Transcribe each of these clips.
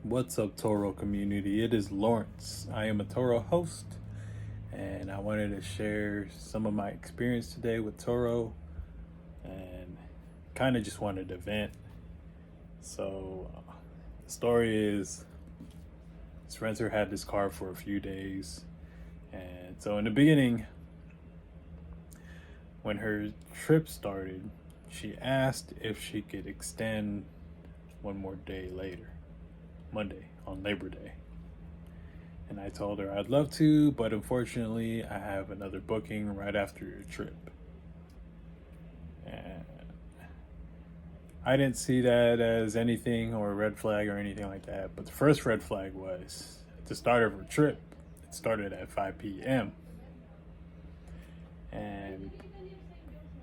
What's up, Turo community? It is Lawrence. I am a Turo host, and I wanted to share some of my experience today with Turo and kind of just wanted to vent. The story is this renter had this car for a few days, and so in the beginning, when her trip started, she asked if she could extend one more day later, Monday, on Labor Day. And I told her I'd love to, but unfortunately, I have another booking right after your trip. And I didn't see that as anything or a red flag or anything like that. But the first red flag was at the start of her trip. It started at 5 p.m.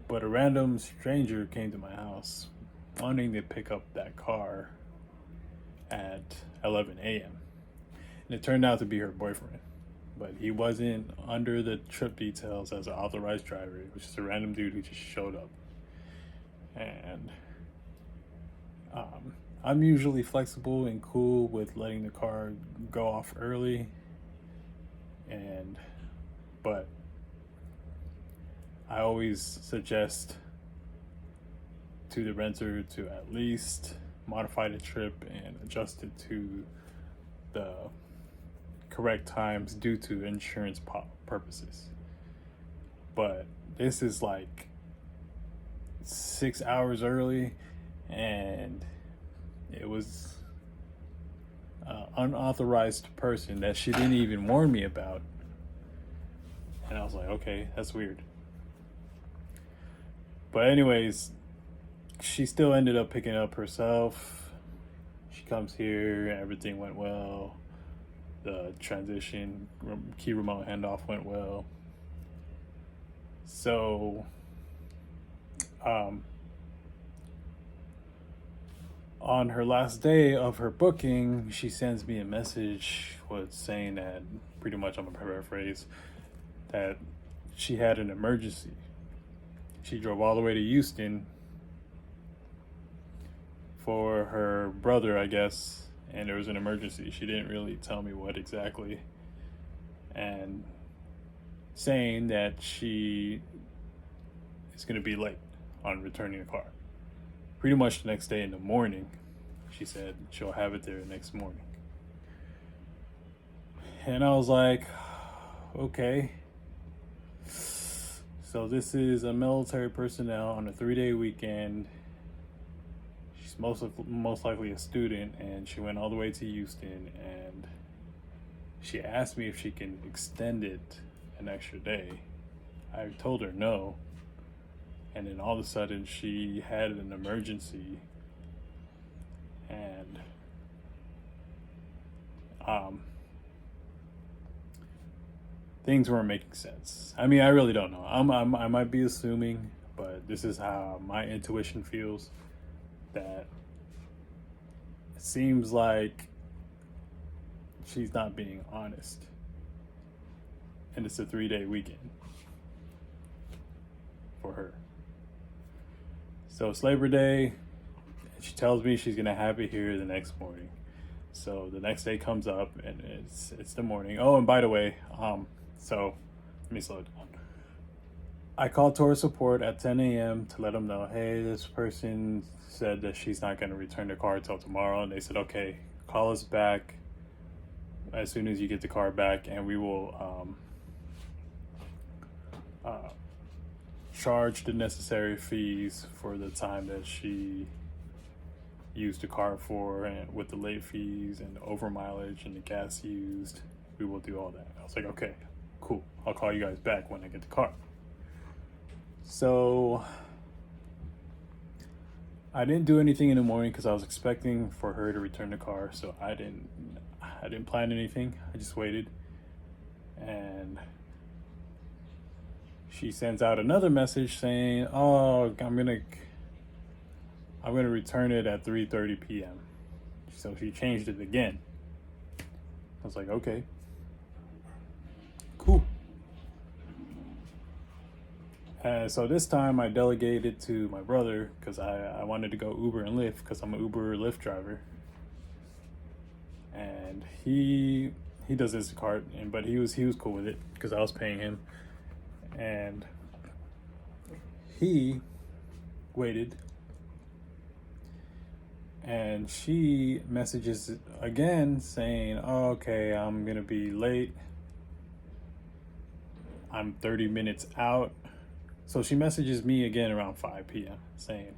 But a random stranger came to my house wanting to pick up that car at 11 a.m. And it turned out to be her boyfriend. But he wasn't under the trip details as an authorized driver. It was just a random dude who just showed up. And I'm usually flexible and cool with letting the car go off early. But I always suggest to the renter to at least modify the trip and adjust it to the correct times due to insurance purposes. But this is like 6 hours early, and it was an unauthorized person that she didn't even warn me about. And I was like, okay, that's weird. But anyways, she still ended up picking up herself. She comes here, everything went well. The transition, key remote handoff went well. So, on her last day of her booking, she sends me a message saying that, pretty much I'm gonna paraphrase, that she had an emergency. She drove all the way to Houston for her brother, I guess, and there was an emergency. She didn't really tell me what exactly. And saying that she is going to be late on returning the car. Pretty much the next day in the morning, she said she'll have it there next morning. And I was like, okay. So this is a military personnel on a 3-day weekend. She's most likely a student, and she went all the way to Houston, and she asked me if she can extend it an extra day. I told her no, and then all of a sudden she had an emergency, and things weren't making sense. I mean, I really don't know. I might be assuming, but this is how my intuition feels. That it seems like she's not being honest, and it's a 3-day weekend for her. So it's Labor Day, and she tells me she's gonna have it here the next morning. So the next day comes up, and it's the morning. Oh, and by the way, so let me slow it down. I called Toro support at 10 a.m. to let them know, hey, this person said that she's not going to return the car until tomorrow. And they said, okay, call us back as soon as you get the car back, and we will charge the necessary fees for the time that she used the car for, and with the late fees and the over mileage and the gas used, we will do all that. I was like, okay, cool. I'll call you guys back when I get the car. So I didn't do anything in the morning because I was expecting for her to return the car. So I didn't plan anything. I just waited, and she sends out another message saying, "Oh, I'm gonna return it at 3:30 p.m." So she changed it again. I was like, okay, cool. So this time I delegated to my brother because I wanted to go Uber and Lyft because I'm an Uber Lyft driver. and he does Instacart, but he was cool with it because I was paying him, and he waited, and she messages again saying, oh, okay, I'm gonna be late, I'm 30 minutes out. So she messages me again around 5 p.m. saying,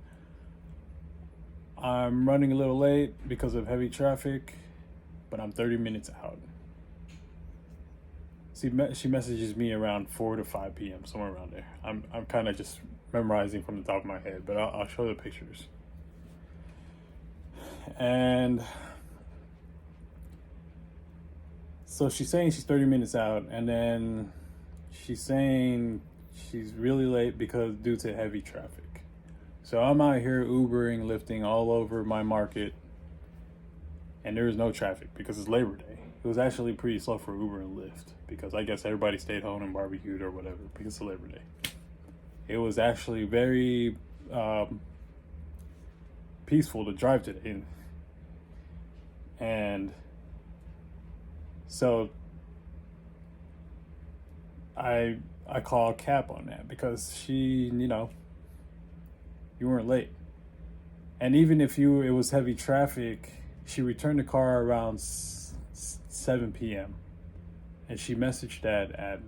I'm running a little late because of heavy traffic, but I'm 30 minutes out. She messages me around 4 to 5 p.m., somewhere around there. I'm kind of just memorizing from the top of my head, but I'll show the pictures. And so she's saying she's 30 minutes out, and then she's saying she's really late because due to heavy traffic. So I'm out here Ubering, lifting all over my market, and there is no traffic because it's Labor Day. It was actually pretty slow for Uber and Lyft because I guess everybody stayed home and barbecued or whatever because of Labor Day. It was actually very peaceful to drive today. And so I call cap on that because she, you weren't late. And even if it was heavy traffic, she returned the car around 7 p.m. And she messaged that at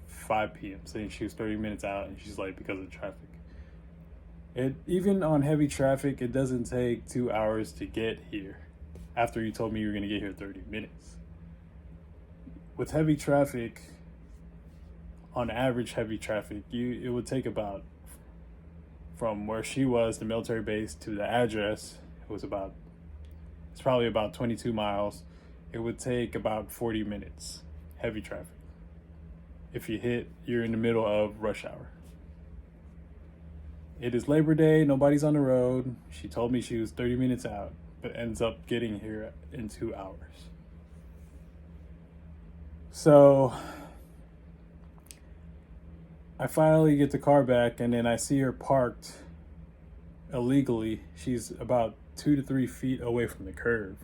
5 p.m. saying she was 30 minutes out and she's late because of traffic. Even on heavy traffic, it doesn't take 2 hours to get here after you told me you were going to get here 30 minutes. With heavy traffic, on average heavy traffic, it would take about, from where she was, the military base, to the address, it's probably about 22 miles. It would take about 40 minutes, heavy traffic. If you're in the middle of rush hour. It is Labor Day, nobody's on the road. She told me she was 30 minutes out, but ends up getting here in 2 hours. So I finally get the car back, and then I see her parked illegally. She's about 2 to 3 feet away from the curb.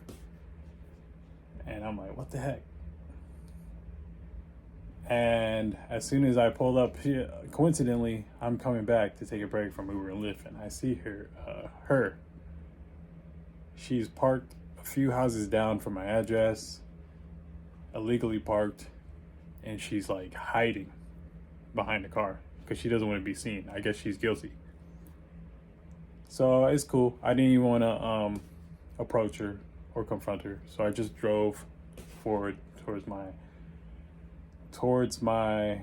And I'm like, what the heck? And as soon as I pulled up, coincidentally, I'm coming back to take a break from Uber and Lyft, and I see her. She's parked a few houses down from my address, illegally parked, and she's like hiding behind the car because she doesn't want to be seen. I guess she's guilty. So it's cool. I didn't even want to approach her or confront her. So I just drove forward towards my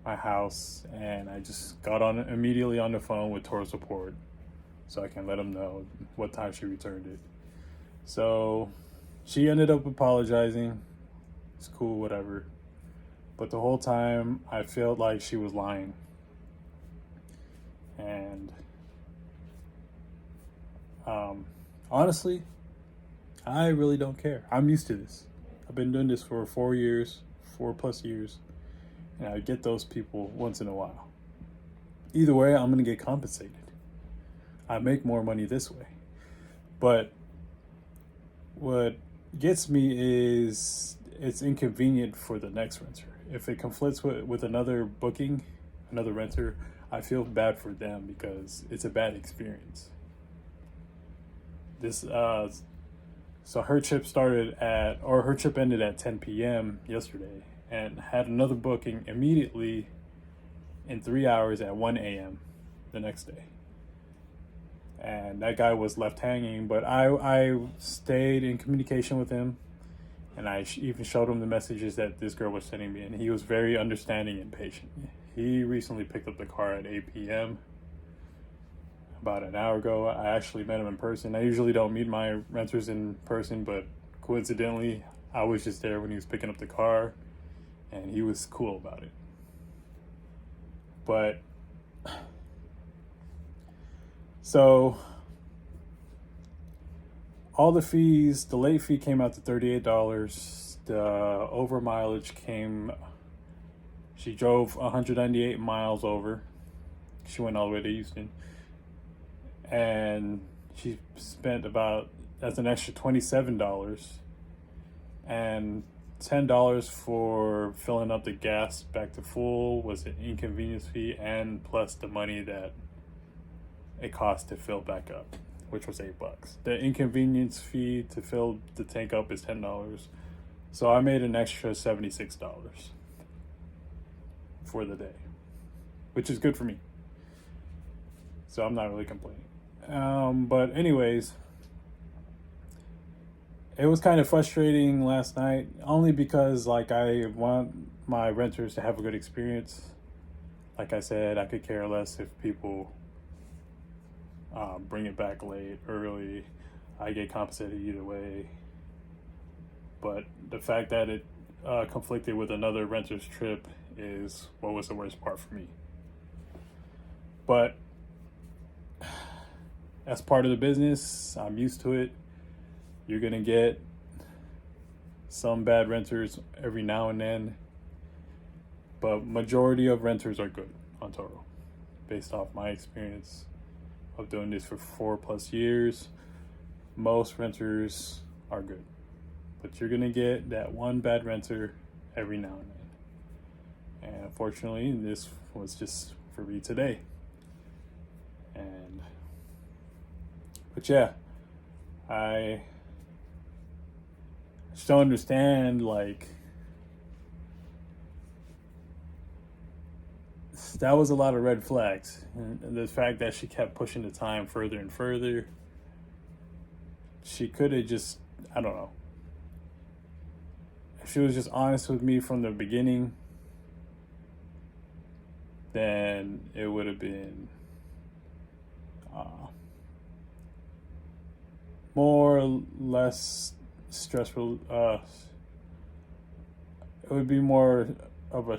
house, and I just got immediately on the phone with Turo support so I can let them know what time she returned it. So she ended up apologizing. It's cool, whatever. But the whole time I felt like she was lying. And honestly, I really don't care. I'm used to this. I've been doing this for 4 plus years, and I get those people once in a while. Either way, I'm gonna get compensated. I make more money this way. But what gets me is it's inconvenient for the next renter. If it conflicts with another booking, another renter, I feel bad for them because it's a bad experience. So her trip ended at 10 p.m. yesterday, and had another booking immediately in 3 hours at 1 a.m. the next day. And that guy was left hanging, but I stayed in communication with him, and I even showed him the messages that this girl was sending me, and he was very understanding and patient. He recently picked up the car at 8 p.m. about an hour ago. I actually met him in person. I usually don't meet my renters in person, but coincidentally, I was just there when he was picking up the car, and he was cool about it. But so all the fees, the late fee came out to $38. The over mileage she drove 198 miles over. She went all the way to Houston. And she spent that's an extra $27. and $10 for filling up the gas back to full was an inconvenience fee, and plus the money that it cost to fill back up, which was $8. The inconvenience fee to fill the tank up is $10. So I made an extra $76 for the day, which is good for me. So I'm not really complaining. But anyways, it was kind of frustrating last night, only because like I want my renters to have a good experience. Like I said, I could care less if people bring it back late, early. I get compensated either way. But the fact that it conflicted with another renter's trip is what was the worst part for me. But that's part of the business. I'm used to it. You're going to get some bad renters every now and then, but majority of renters are good on Turo, based off my experience of doing this for 4+ years. Most renters are good, but you're going to get that one bad renter every now and then. And unfortunately, this was just for me today. But yeah, I just don't understand, like, that was a lot of red flags. And the fact that she kept pushing the time further and further, she could have just, I don't know. If she was just honest with me from the beginning, then it would have been more or less stressful. It would be more of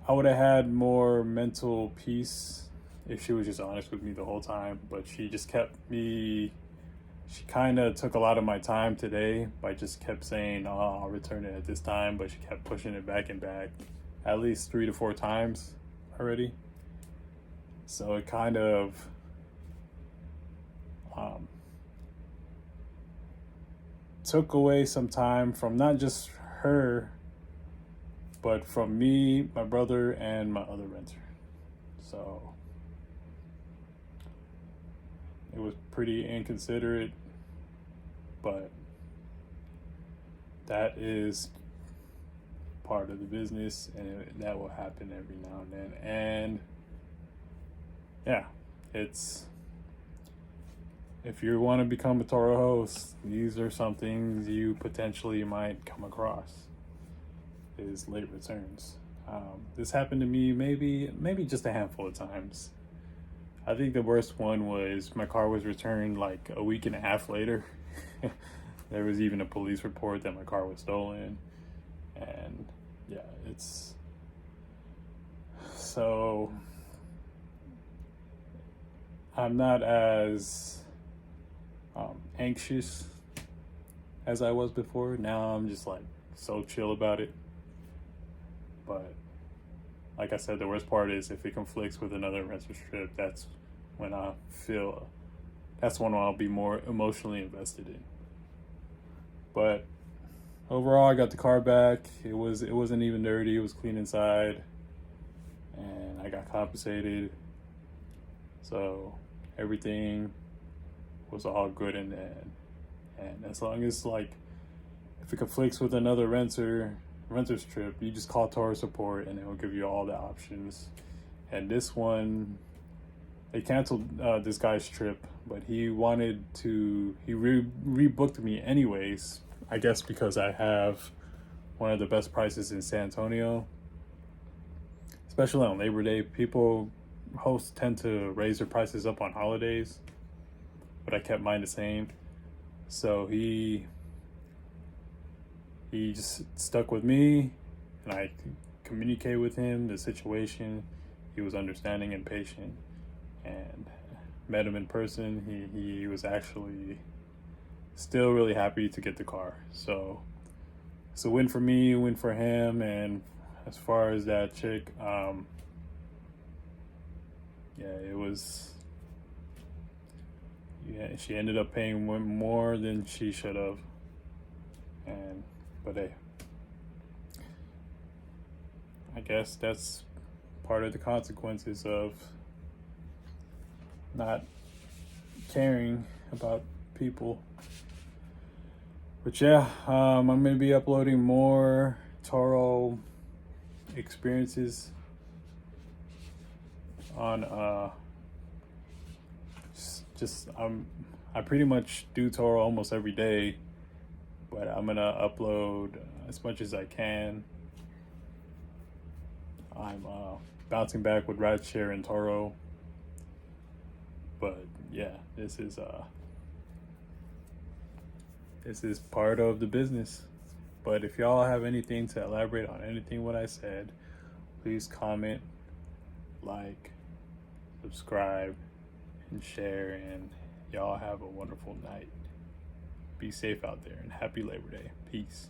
I would have had more mental peace if she was just honest with me the whole time. But she just kept me. She kind of took a lot of my time today by just kept saying, "Oh, I'll return it at this time," but she kept pushing it back and back, at least 3 to 4 times already. So it kind of took away some time from not just her, but from me, my brother, and my other renter. So it was pretty inconsiderate, but that is part of the business, and that will happen every now and then. And yeah, if you want to become a Turo host, these are some things you potentially might come across, is late returns. This happened to me maybe just a handful of times. I think the worst one was my car was returned like a week and a half later. There was even a police report that my car was stolen. And yeah, so I'm not as anxious as I was before. Now I'm just like so chill about it. But like I said, the worst part is if it conflicts with another renter's trip, that's when I'll be more emotionally invested in. But overall, I got the car back. It wasn't even dirty. It was clean inside, and I got compensated. So everything was all good in the end. And as long as, like, if it conflicts with another renter's trip, you just call Turo support and it will give you all the options. And this one, they canceled this guy's trip, but he rebooked me anyways, I guess because I have one of the best prices in San Antonio, especially on Labor Day. Hosts tend to raise their prices up on holidays, but I kept mine the same. So he just stuck with me, and I communicated with him the situation. He was understanding and patient, and met him in person. He was actually still really happy to get the car. So it's a win for me, win for him. And as far as that chick, Yeah, she ended up paying more than she should have. But hey, I guess that's part of the consequences of not caring about people. But yeah, I'm gonna be uploading more Turo experiences on I pretty much do Toro almost every day, but I'm gonna upload as much as I can. I'm bouncing back with rideshare and Toro, but yeah, this is part of the business. But if y'all have anything to elaborate on anything what I said, please comment, like, subscribe, and share. And y'all have a wonderful night. Be safe out there and happy Labor Day. Peace.